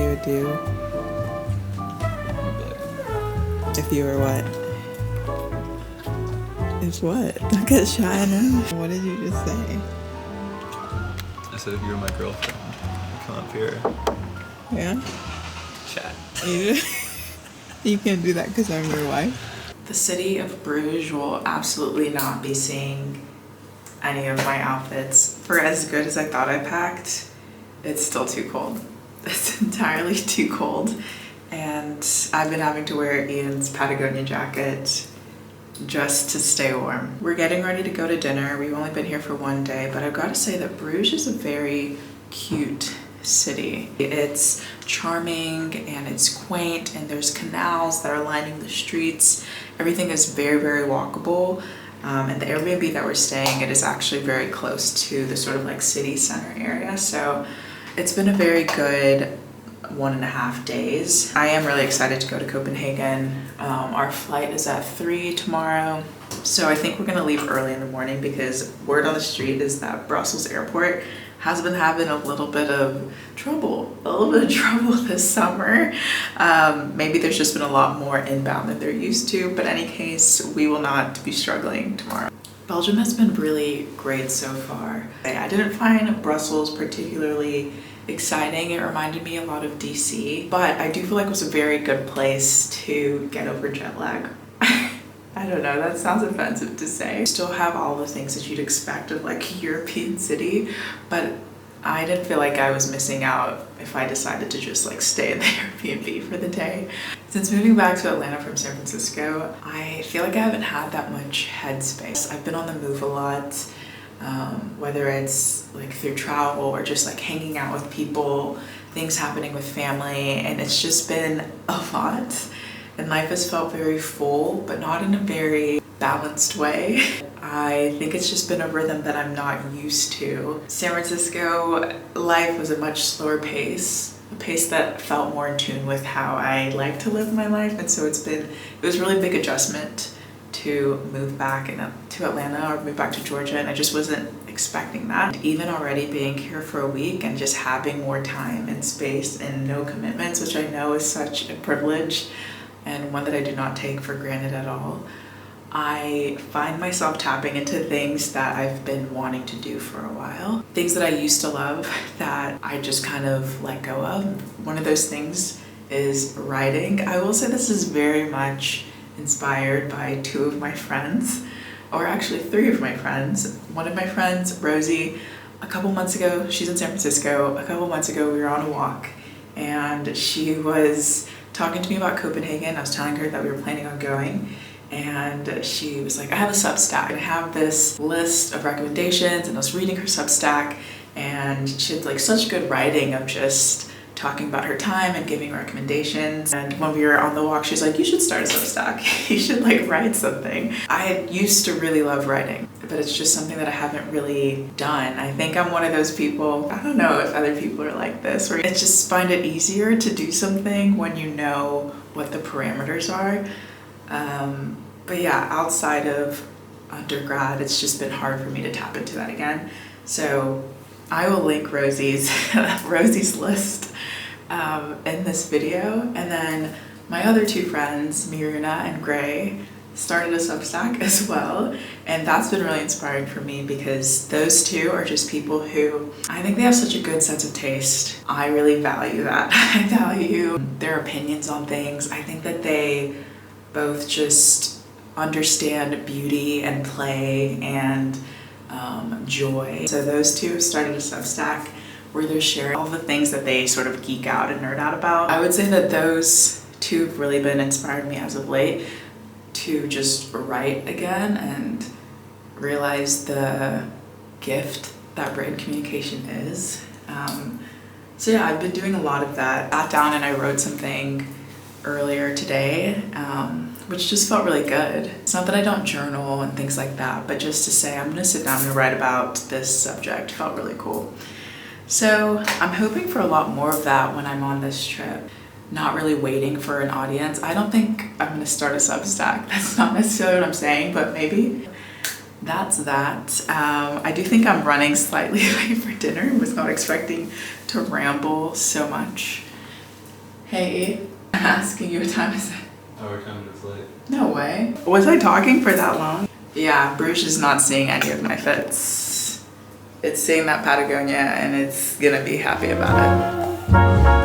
you would do if you were what? If what? Look at shy now. What did you just say? I said if you were my girlfriend, I'd come up here. Yeah? Chat. You can't do that because I'm your wife. The city of Bruges will absolutely not be seeing any of my outfits. For as good as I thought I packed, it's still too cold. It's entirely too cold. And I've been having to wear Ian's Patagonia jacket just to stay warm. We're getting ready to go to dinner. We've only been here for one day, but I've got to say that Bruges is a very cute city. It's charming and it's quaint, and there's canals that are lining the streets. Everything is very, very walkable. And the Airbnb that we're staying, it is actually very close to the sort of like city center area. So it's been a very good 1.5 days. I am really excited to go to Copenhagen. Our flight is at 3 tomorrow. So I think we're gonna leave early in the morning because word on the street is that Brussels airport has been having a little bit of trouble this summer. Maybe there's just been a lot more inbound than they're used to, but in any case, we will not be struggling tomorrow. Belgium has been really great so far. I didn't find Brussels particularly exciting. It reminded me a lot of DC, but I do feel like it was a very good place to get over jet lag. I don't know, that sounds offensive to say. Still have all the things that you'd expect of like a European city, but I didn't feel like I was missing out if I decided to just like stay in the Airbnb for the day. Since moving back to Atlanta from San Francisco, I feel like I haven't had that much headspace. I've been on the move a lot, whether it's like through travel or just like hanging out with people, things happening with family, and it's just been a lot. And life has felt very full, but not in a very balanced way. I think it's just been a rhythm that I'm not used to. San Francisco life was a much slower pace, a pace that felt more in tune with how I like to live my life. And so it was a really big adjustment to move back to Atlanta or move back to Georgia, and I just wasn't expecting that. Even already being here for a week and just having more time and space and no commitments, which I know is such a privilege and one that I do not take for granted at all, I find myself tapping into things that I've been wanting to do for a while. Things that I used to love that I just kind of let go of. One of those things is writing. I will say this is very much inspired by 2 of my friends, or actually 3 of my friends. One of my friends, Rosie, a couple months ago, she's in San Francisco, a couple months ago we were on a walk and she was talking to me about Copenhagen. I was telling her that we were planning on going, and she was like, I have a Substack. I have this list of recommendations, and I was reading her Substack, and she had like such good writing of just talking about her time and giving recommendations. And when we were on the walk, she's like, you should start a Substack. You should like write something. I used to really love writing, but it's just something that I haven't really done. I think I'm one of those people, I don't know if other people are like this, where it's just find it easier to do something when you know what the parameters are. But yeah, outside of undergrad, it's just been hard for me to tap into that again. So I will link Rosie's list in this video. And then my other 2 friends, Miruna and Gray, started a Substack as well. And that's been really inspiring for me because those 2 are just people who, I think they have such a good sense of taste. I really value that. I value their opinions on things. I think that they both just understand beauty and play and joy. So those 2 have started a Substack where they're sharing all the things that they sort of geek out and nerd out about. I would say that those 2 have really been inspiring me as of late to just write again and realize the gift that written communication is. So yeah, I've been doing a lot of that. I sat down and I wrote something earlier today, which just felt really good. It's not that I don't journal and things like that, but just to say I'm gonna sit down and write about this subject felt really cool. So I'm hoping for a lot more of that when I'm on this trip. Not really waiting for an audience. I don't think I'm gonna start a Substack. That's not necessarily what I'm saying, but maybe. That's that. I do think I'm running slightly late for dinner. I was not expecting to ramble so much. Hey, I'm asking you what time is it? Oh, we're 10 minutes late. No way. Was I talking for that long? Yeah, Bruges is not seeing any of my fits. It's seeing that Patagonia and it's gonna be happy about it.